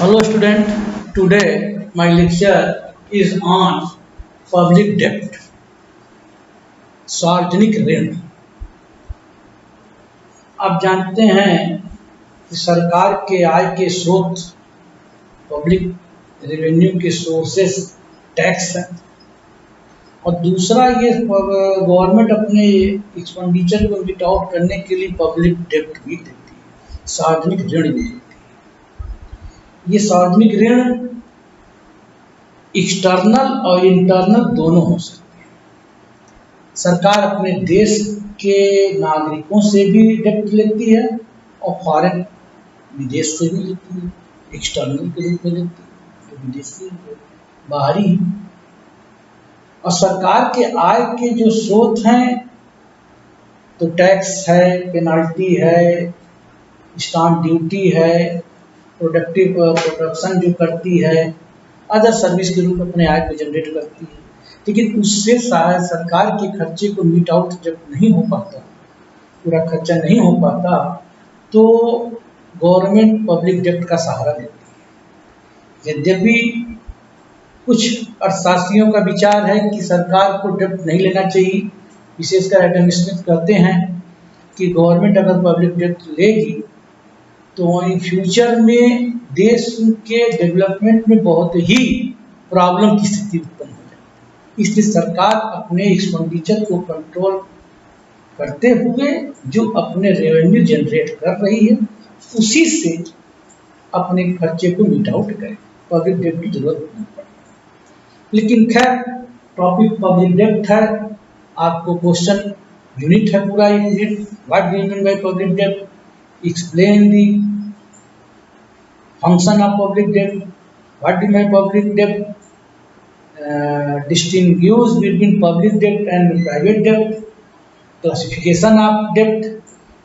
Hello student, today my lecture is on public debt, सार्वजनिक ऋण। आप जानते हैं कि सरकार के आय के स्रोत पब्लिक रेवेन्यू के सोर्सेस टैक्स है और दूसरा ये गवर्नमेंट अपने एक्सपेंडिचर को मीट आउट करने के लिए पब्लिक डेब्ट भी देती है, सार्वजनिक ऋण भी देती है। ये सार्वजनिक ऋण एक्सटर्नल और इंटरनल दोनों हो सकते हैं। सरकार अपने देश के नागरिकों से भी डेब्ट लेती है और फॉरेन विदेश से भी लेती है, एक्सटर्नल के रूप में लेती है तो विदेशी बाहरी। और सरकार के आय के जो स्रोत हैं तो टैक्स है, पेनाल्टी है, स्टाम्प ड्यूटी है, प्रोडक्शन जो करती है, अदर सर्विस के रूप में अपने आय को जनरेट करती है। लेकिन उससे सरकार के खर्चे को मीट आउट जब नहीं हो पाता, पूरा खर्चा नहीं हो पाता, तो गवर्नमेंट पब्लिक डेब्ट का सहारा लेती है। यद्यपि कुछ अर्थशास्त्रियों का विचार है कि सरकार को डेब्ट नहीं लेना चाहिए, विशेषकर एडम स्मिथ कहते हैं कि गवर्नमेंट अगर पब्लिक डेब्ट लेगी तो इन फ्यूचर में देश के डेवलपमेंट में बहुत ही प्रॉब्लम की स्थिति उत्पन्न हो जाएगी। इसलिए सरकार अपने एक्सपेंडिचर को कंट्रोल करते हुए जो अपने रेवेन्यू जनरेट कर रही है उसी से अपने खर्चे को मीट आउट करे, पब्लिक डेब्ट की जरूरत नहीं पड़े। लेकिन खैर टॉपिक पब्लिक डेब्ट है, आपको क्वेश्चन यूनिट है पूरा unit, what do you mean by public डेब्ट, explain the function of public debt, what do you mean public debt, distinguish between public debt and private debt, classification of debt।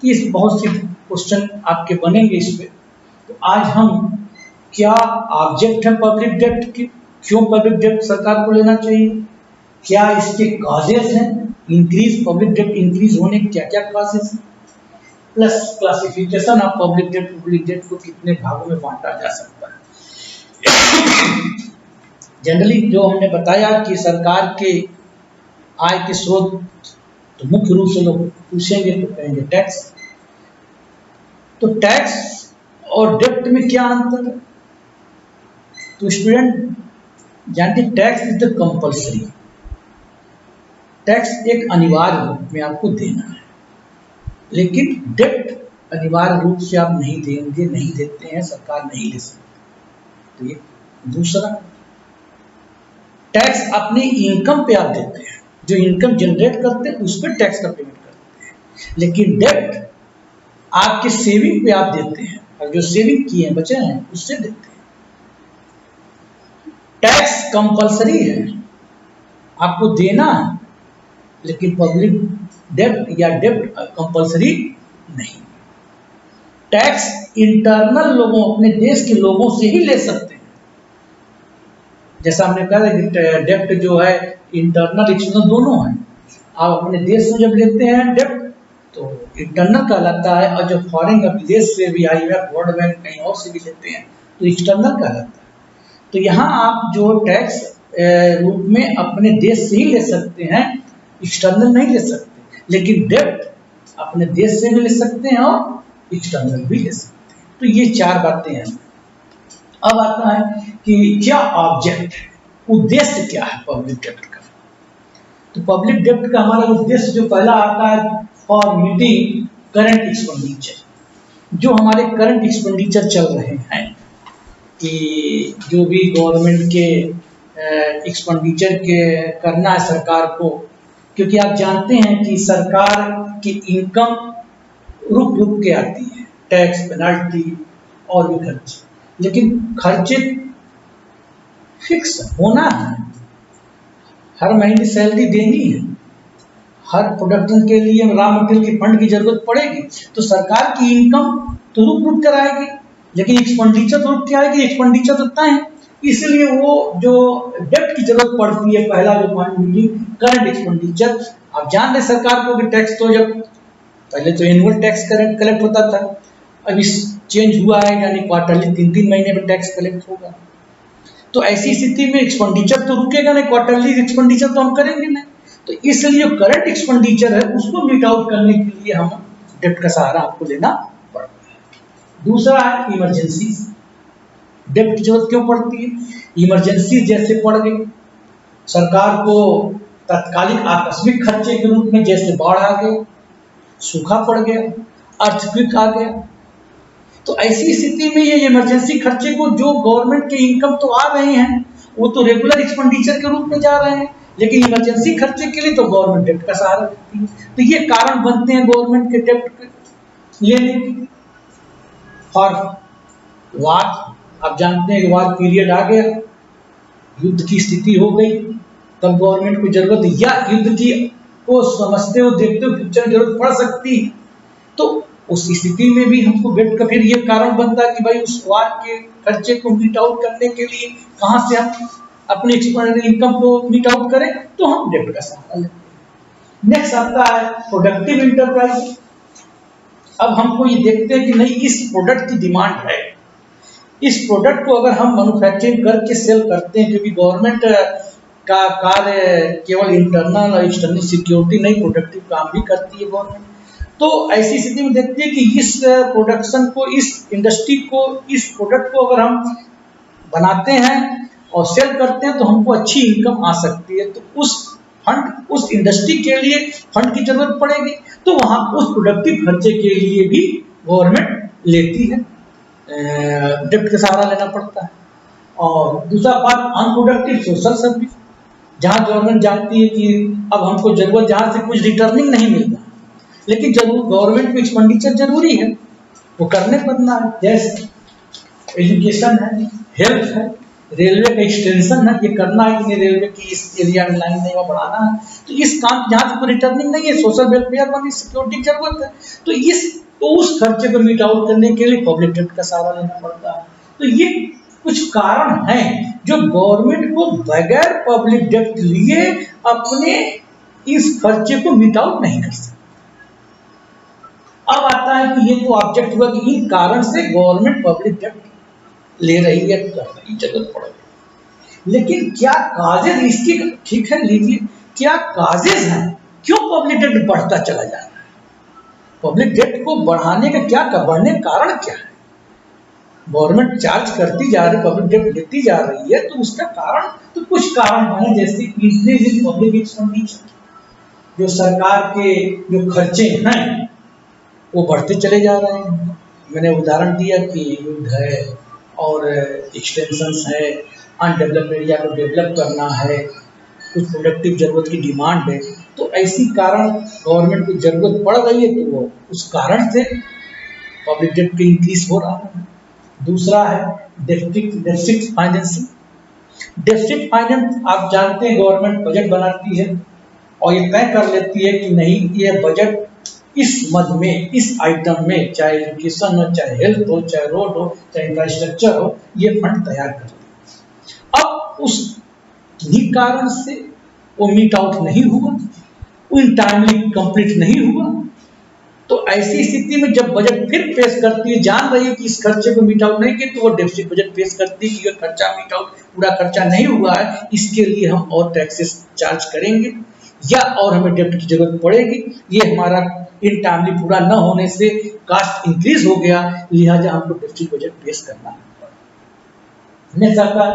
इस बहुत से question आपके बनेंगे इस पे। तो आज हम क्या ऑब्जेक्ट है पब्लिक डेब्ट की, क्यों पब्लिक डेब्ट सरकार को लेना चाहिए, क्या इसके कॉजेस हैं, इंक्रीज पब्लिक डेब्ट इंक्रीज होने के क्या क्या कॉजेस हैं, प्लस क्लासिफिकेशन ऑफ पब्लिक डेब्ट को कितने भागों में बांटा जा सकता है। जनरली जो हमने बताया कि सरकार के आय के स्रोत तो मुख्य रूप से लोग पूछेंगे तो कहेंगे टैक्स। तो टैक्स और डेब्ट में क्या अंतर है? तो स्टूडेंट जानते tax is the compulsory, tax एक अनिवार्य रूप में आपको देना है, लेकिन डेब्ट अनिवार्य रूप से आप नहीं देंगे, नहीं देते हैं, सरकार नहीं ले सकती। तो ये दूसरा, टैक्स अपने इनकम पे आप देते हैं, जो इनकम जनरेट करते हैं उस पर टैक्स का पेमेंट करते हैं, लेकिन डेब्ट आपके सेविंग पे आप देते हैं और जो सेविंग किए हैं बचे हैं उससे देते हैं। टैक्स कंपल्सरी है, आपको देना है, लेकिन पब्लिक डेब्ट या डेब्ट कंपल्सरी नहीं। टैक्स इंटरनल लोगों, अपने देश के लोगों से ही ले सकते हैं। जैसा हमने कहा कि डेब्ट जो है इंटरनल एक्सटर्नल दोनों है। आप अपने देश में जब लेते हैं डेब्ट तो इंटरनल कहलाता है, और जब फॉरेन का विदेश से भी IMF, वर्ल्ड बैंक कहीं और से भी लेते हैं तो एक्सटर्नल कहलाता है। तो यहाँ आप जो टैक्स रूप में अपने देश से ही ले सकते हैं, एक्सटर्नल नहीं ले सकते, लेकिन डेब्ट अपने देश से भी ले सकते हैं और एक्सटर्नल भी ले सकते हैं। तो ये चार बातें हैं। अब आता है कि क्या ऑब्जेक्ट है, उद्देश्य क्या है पब्लिक डेब्ट का। तो पब्लिक डेब्ट का हमारा उद्देश्य जो पहला आता है, फॉर मीटिंग करंट एक्सपेंडिचर, जो हमारे करंट एक्सपेंडिचर चल रहे हैं, कि जो भी गवर्नमेंट के एक्सपेंडिचर के करना है सरकार को, क्योंकि आप जानते हैं कि सरकार की इनकम रुक रुक के आती है, टैक्स, पेनाल्टी और भी खर्चे, लेकिन खर्चे फिक्स होना है, हर महीने सैलरी देनी है, हर प्रोडक्शन के लिए रॉ मटेरियल की फंड की जरूरत पड़ेगी, तो सरकार की इनकम तो रुक रुक कर आएगी, लेकिन एक्सपेंडिचर तो रुक के आएगी, एक्सपेंडिचर तो तय है। इसलिए वो जो डेब्ट की जरूरत पड़ती है, पहला जो पॉइंट मीटिंग करंट एक्सपेंडिचर। आप जान रहे सरकार को कि टैक्स तो जब पहले तो एनुअल टैक्स कलेक्ट होता था, अब इस चेंज हुआ है, यानी क्वार्टरली 3-3 महीने में टैक्स कलेक्ट होगा। तो ऐसी स्थिति में एक्सपेंडिचर तो रुकेगा नहीं, क्वार्टरली एक्सपेंडिचर तो हम करेंगे नहीं। तो इसलिए जो करंट एक्सपेंडिचर है उसको मीट आउट करने के लिए हम डेब्ट का सहारा आपको लेना पड़ता है। दूसरा है इमरजेंसी। डेब्ट की जरूरत क्यों पड़ती है? इमरजेंसी जैसे पड़ गई, सरकार को तत्कालिक आकस्मिक खर्चे के रूप में, जैसे बाढ़ आ गई, सूखा पड़ गया, अर्थक्वेक आ गया, तो ऐसी स्थिति में ये इमरजेंसी खर्चे को, जो गवर्नमेंट के इनकम तो आ रहे हैं वो तो रेगुलर एक्सपेंडिचर के रूप में जा रहे हैं, लेकिन इमरजेंसी खर्चे के लिए तो गवर्नमेंट डेब्ट का सहारा लेती है। तो ये कारण बनते हैं गवर्नमेंट के डेब्ट लेने के। और वार, आप जानते हैं कि वार पीरियड आ गया, युद्ध की स्थिति हो गई, तब गवर्नमेंट को जरूरत, या युद्ध की को समझते हो देखते हो फ्यूचर जरूरत पड़ सकती है, तो उस स्थिति में भी हमको डेब्ट का फिर ये कारण बनता है कि भाई उस वार के खर्चे को मीट आउट करने के लिए कहां से हम अपने इनकम को मीट आउट करें, तो हम डेब्ट का सहारा लेते हैं। नेक्स्ट आता है प्रोडक्टिव इंटरप्राइज। अब हमको ये देखते हैं कि नहीं, इस प्रोडक्ट की डिमांड है, इस प्रोडक्ट को अगर हम मैन्युफैक्चरिंग करके सेल करते हैं, क्योंकि गवर्नमेंट का कार्य केवल इंटरनल और एक्सटर्नल सिक्योरिटी नहीं, प्रोडक्टिव काम भी करती है गवर्नमेंट। तो ऐसी स्थिति में देखते हैं कि इस प्रोडक्शन को, इस इंडस्ट्री को, इस प्रोडक्ट को अगर हम बनाते हैं और सेल करते हैं तो हमको अच्छी इनकम आ सकती है। तो उस फंड, उस इंडस्ट्री के लिए फंड की जरूरत पड़ेगी, तो वहां उस प्रोडक्टिव खर्चे के लिए भी गवर्नमेंट लेती है, डेब्ट का सहारा लेना पड़ता है। और दूसरा बात, अनप्रोडक्टिव सोशल सर्विस, जहां गवर्नमेंट जानती है कि अब हमको जरूरत, जहां से कुछ रिटर्निंग नहीं मिलता, लेकिन जरूर गवर्नमेंट को एक्सपेंडिचर जरूरी है, वो करने पड़ना है, जैसे एजुकेशन है, हेल्थ है, रेलवे का एक्सटेंशन है, ये करना है कि नहीं, रेलवे की इस एरिया में लाइन नहीं बढ़ाना है, तो इस काम जहाँ से कोई रिटर्निंग नहीं है, सोशल वेलफेयर वाली सिक्योरिटी की जरूरत है, तो उस खर्चे को मीट आउट करने के लिए पब्लिक डेब्ट का सहारा लेना पड़ता है। तो ये कुछ कारण हैं जो गवर्नमेंट को बगैर पब्लिक डेब्ट लिए अपने इस खर्चे को मीट आउट नहीं कर सकते। अब आता है कि ये तो ऑब्जेक्ट हुआ कि इन कारण से गवर्नमेंट पब्लिक डेब्ट ले रही है, कर रही, जरूरत पड़ रही, लेकिन क्या काजेज इसकी, ठीक है लीजिए, क्या काजेज हैं, क्यों पब्लिक डेब्ट बढ़ता चला जा रहा है? पब्लिक डेब्ट को बढ़ाने का क्या, बढ़ने का कारण क्या है? गवर्नमेंट चार्ज करती जा रही, पब्लिक डेब्ट लेती जा रही है, तो उसका कारण, तो कुछ कारण बने, जैसे इंक्रीज इन पब्लिक एक्सपेंडिचर, जो सरकार के जो खर्चे हैं वो बढ़ते चले जा रहे हैं। मैंने उदाहरण दिया कि युद्ध है और एक्सटेंशंस है, अनडेवलप्ड एरिया को डेवलप करना है, कुछ प्रोडक्टिव जरूरत की डिमांड है, तो ऐसी कारण गवर्नमेंट को जरूरत पड़ रही है, तो वो उस कारण से पब्लिक डेब्ट की इंक्रीज हो रहा है। दूसरा है डेफिसिट फाइनेंसिंग। डेफिसिट फाइनेंस, आप जानते हैं गवर्नमेंट बजट बनाती है और ये तय कर लेती है कि नहीं, ये बजट इस मद में, इस आइटम में, चाहे एजुकेशन हो, चाहे हेल्थ हो, चाहे रोड हो, चाहे इंफ्रास्ट्रक्चर हो, ये फंड तैयार कर लिया। अब उस कारण से वो मीट आउट नहीं हुआ, वो टाइमली कंप्लीट नहीं हुआ, तो ऐसी स्थिति में जब बजट फिर पेश करती है, जान रही है कि इस खर्चे को मीट आउट नहीं किया, तो वो डेफिसिट बजट पेश करती है कि ये खर्चा मीट आउट, पूरा खर्चा नहीं हुआ है, इसके लिए हम और टैक्सेस चार्ज करेंगे या और हमें डेब्ट की जरूरत पड़ेगी, ये हमारा इन टाइमली पूरा न होने से कास्ट इंक्रीज हो गया, लिहाजा हमको डेफिसिट बजट पेश करना है। नेक्स्ट आता है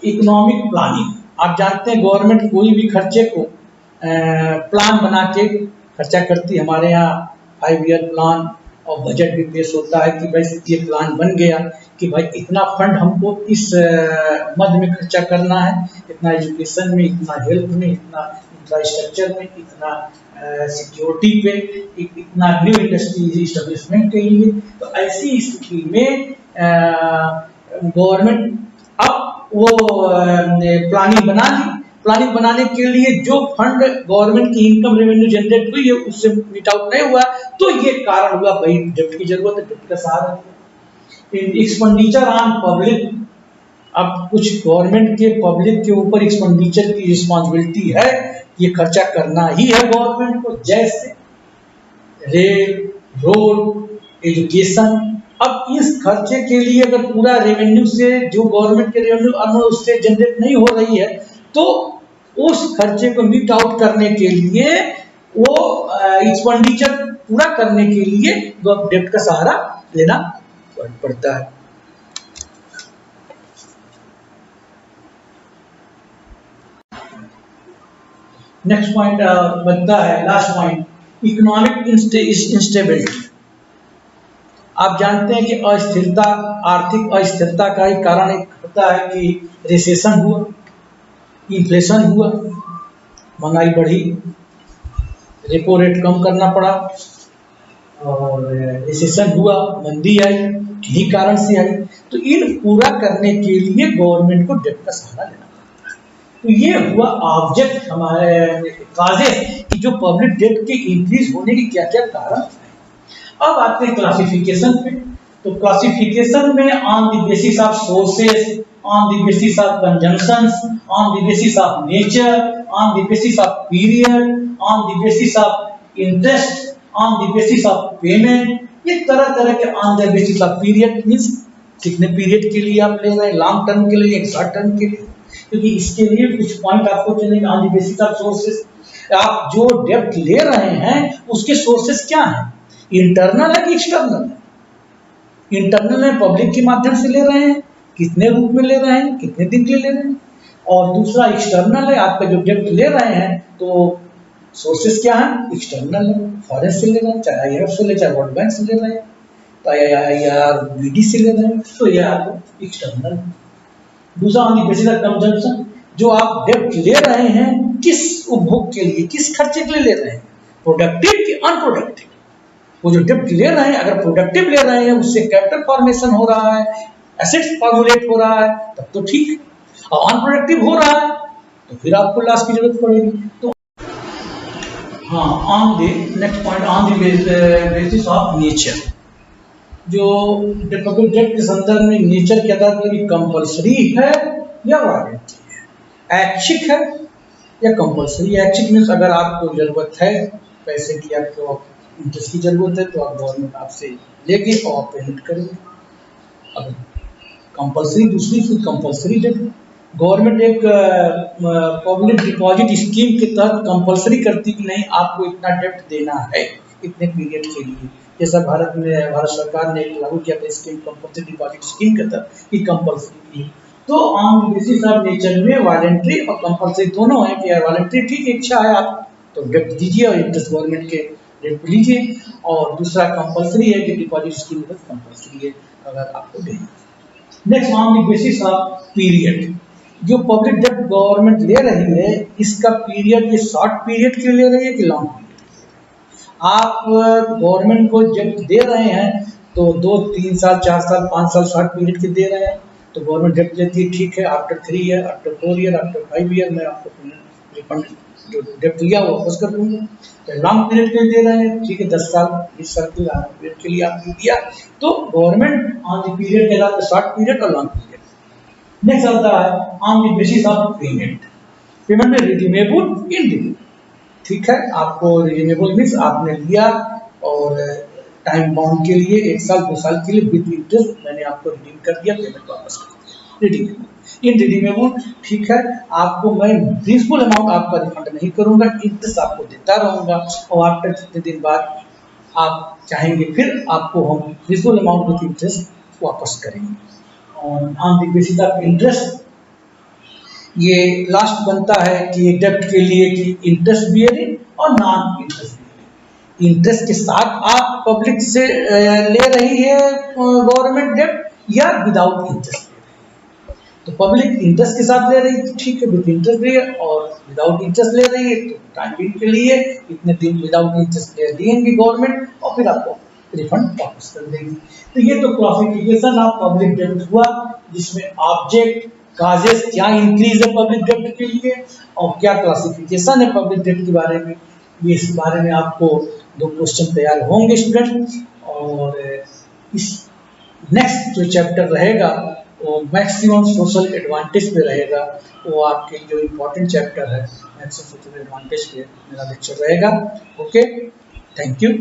इकोनॉमिक प्लानिंग। आप जानते हैं गवर्नमेंट कोई भी खर्चे को प्लान बना के खर्चा करती है। हमारे यहाँ 5 ईयर प्लान और बजट भी पेश होता है कि भाई ये प्लान बन गया कि भाई इतना फंड हमको इस मद में खर्चा करना है, इतना एजुकेशन में, इतना हेल्थ में, इतना इंफ्रास्ट्रक्चर में, इतना सिक्योरिटी पे, इतना न्यू इंडस्ट्री इस्टेब्लिशमेंट के लिए। तो ऐसी स्थिति में गवर्नमेंट अब वो प्लानिंग बना ली। प्लानिंग बनाने के लिए जो फंड गवर्नमेंट की इनकम रेवेन्यू जनरेट हुई है उससे मीट आउट नहीं हुआ, तो ये कारण हुआ भाई डेब्ट की जरूरत है, डेब्ट का सहारा। एक्सपेंडिचर ऑन पब्लिक, अब कुछ गवर्नमेंट के पब्लिक के ऊपर एक्सपेंडिचर की रिस्पॉन्सिबिलिटी है, ये खर्चा करना ही है गवर्नमेंट को, जैसे रेल, रोड, एजुकेशन। अब इस खर्चे के लिए अगर पूरा रेवेन्यू से, जो गवर्नमेंट के रेवेन्यू अर्न उससे जनरेट नहीं हो रही है, तो उस खर्चे को मीट आउट करने के लिए, वो एक्सपेंडिचर पूरा करने के लिए डेब्ट का सहारा लेना पड़ता है। नेक्स्ट पॉइंट बनता है, लास्ट पॉइंट, इकोनॉमिक इंस्टेबिलिटी। आप जानते हैं कि अस्थिरता, आर्थिक अस्थिरता का ही कारण एक होता है कि रिसेशन हुआ, इन्फ्लेशन हुआ, महंगाई बढ़ी, रेपो रेट कम करना पड़ा, और रिसेशन हुआ, मंदी आई, किन्हीं कारण से आई। तो इन पूरा करने के लिए गवर्नमेंट को डेब्ट का सहारा लेना पड़ता है। तो ये हुआ ऑब्जेक्ट हमारे काजेस कि जो पब्लिक डेब्ट के इंक्रीज होने के क्या क्या कारण हैं। अब आते हैं क्लासिफिकेशन पे। तो क्लासिफिकेशन में on the basis of sources, on the basis of conjunctions, on the basis of nature, on the basis of period, on the basis of interest, on the basis of payment, ये तरह तरह के on the basis of period means कितने period के लिए आप ले रहे हैं, लॉन्ग टर्म के लिए, शॉर्ट टर्म के लिए, क्योंकि इसके लिए कुछ पॉइंट आपको चलेंगे। On the basis of sources, आप जो डेब्ट ले रहे हैं उसके सोर्सेस क्या हैं, इंटरनल है कि एक्सटर्नल है। इंटरनल है, पब्लिक के माध्यम से ले रहे हैं, कितने रूप में ले रहे हैं, कितने दिन के ले रहे हैं, और दूसरा एक्सटर्नल है, आपका जो डेब्ट ले रहे हैं तो सोर्सेस क्या है, एक्सटर्नल है, फॉरेन से ले रहे हैं, चाहे IMF से ले, चाहे वर्ल्ड बैंक से ले रहे हैं, तो IRBD से ले रहे हैं, तो ये आपको एक्सटर्नल है। दूसरा on the basis of consumption, जो आप डेब्ट ले रहे हैं किस उपभोग के लिए, किस खर्चे के लिए ले रहे हैं, प्रोडक्टिव कि अनप्रोडक्टिव। वो जो डेब्ट ले रहे हैं अगर प्रोडक्टिव ले रहे हैं, उससे कैपिटल फॉर्मेशन हो रहा है, एसेट्स फॉर्मुलेट हो रहा है, तब तो ठीक है, और अनप्रोडक्टिव हो रहा है तो फिर आपको लॉस की जरूरत पड़ेगी। तो हाँ, on the next point, on the basis of nature, जो पब्लिक डेब्ट के संदर्भ में नेचर के आधार पर कंपल्सरी है या वॉलंटरी है, ऐच्छिक है या कंपल्सरी। ऐच्छिक मीन्स अगर आपको जरूरत है पैसे की, आपको इंटरेस्ट की जरूरत है, तो आप गवर्नमेंट आपसे लेके और पेमेंट करेंगे। अब कंपल्सरी दूसरी, फिर कंपल्सरी डेब्ट, गवर्नमेंट एक पब्लिक डिपॉजिट स्कीम के तहत कंपल्सरी करती कि नहीं आपको इतना डेब्ट देना है इतने पीरियड के लिए। जैसा भारत सरकार ने लागू किया था स्कीम, कंपल्सरी डिपॉजिट स्कीम के तहत कि कंपल्सरी की। तो ऑन बेसिस ऑफ नेचर में वॉलंटरी और कंपल्सरी दोनों है कि वॉलंटरी ठीक इच्छा है आप तो डेब्ट दीजिए और इंटरेस्ट गवर्नमेंट के डेब्ट लीजिए, और दूसरा कंपल्सरी है कि डिपॉजिट स्कीम में कंपल्सरी है अगर आपको देना। Next on the basis of period, जो पब्लिक डेब्ट गवर्नमेंट ले रही है इसका पीरियड ये शॉर्ट पीरियड के ले रही है कि लॉन्ग पीरियड। आप गवर्नमेंट को डेब्ट दे रहे हैं तो 2, 3 साल, 4 साल, 5 साल शॉर्ट पीरियड के दे रहे हैं, तो गवर्नमेंट डेब्ट लेती है, ठीक है, after 3 year, after 4 year, after 5 year मैं आपको रिफंड जो डेब्ट लिया वो वापस कर दूंगा। तो लॉन्ग पीरियड के लिए दे रहे हैं, ठीक है, 10 साल, 20 साल के लॉन्ग पीरियड के लिए आपने दिया, तो गवर्नमेंट ऑन द पीरियड के साथ शॉर्ट पीरियड और लॉन्ग पीरियड। नेक्स्ट आता है on the basis of payment, payment में रिडीमेबल, इनरिडीमेबल, ठीक है, आपको रिडीमेबल मीन्स आपने लिया और टाइम बाउंड के लिए 1 साल 2 साल के लिए विद इंटरेस्ट मैंने आपको रिडीम कर दिया, पेमेंट वापस कर दिया, रिडीमेबल। इनरिडीमेबल, ठीक है, आपको मैं प्रिंसिपल अमाउंट आपका रिफंड नहीं करूंगा, इंटरेस्ट आपको देता रहूंगा, और आफ्टर कितने दिन बाद आप चाहेंगे फिर आपको हम प्रिंसिपल अमाउंट विद इंटरेस्ट वापस करेंगे। और on the basis of interest, ये लास्ट बनता है कि डेब्ट के लिए कि इंटरेस्ट बियरिंग और नॉन इंटरेस्ट बियरिंग। इंटरेस्ट के साथ आप पब्लिक से ले रही है गवर्नमेंट डेब्ट या विदाउट इंटरेस्ट, तो पब्लिक इंटरेस्ट के साथ ले रही है, ठीक है, विद इंटरेस्ट ले, और विदाउट इंटरेस्ट ले रही है तो टाइम के लिए इतने दिन विदाउट इंटरेस्ट ले देंगे गवर्नमेंट और फिर आपको रिफंड वापस कर देगी। तो ये तो क्लासिफिकेशन ऑफ पब्लिक डेब्ट हुआ, जिसमें ऑब्जेक्ट, काजेस, क्या इंक्रीज है पब्लिक डेब्ट के लिए और क्या क्लासिफिकेशन है पब्लिक डेब्ट के बारे में। ये इस बारे में आपको 2 क्वेश्चन तैयार होंगे स्टूडेंट, और इस नेक्स्ट जो चैप्टर रहेगा वो मैक्सिमम सोशल एडवांटेज पे रहेगा, वो आपके जो इम्पोर्टेंट चैप्टर है मैक्सिमम सोशल एडवांटेज पे मेरा लेक्चर रहेगा। Okay, thank you.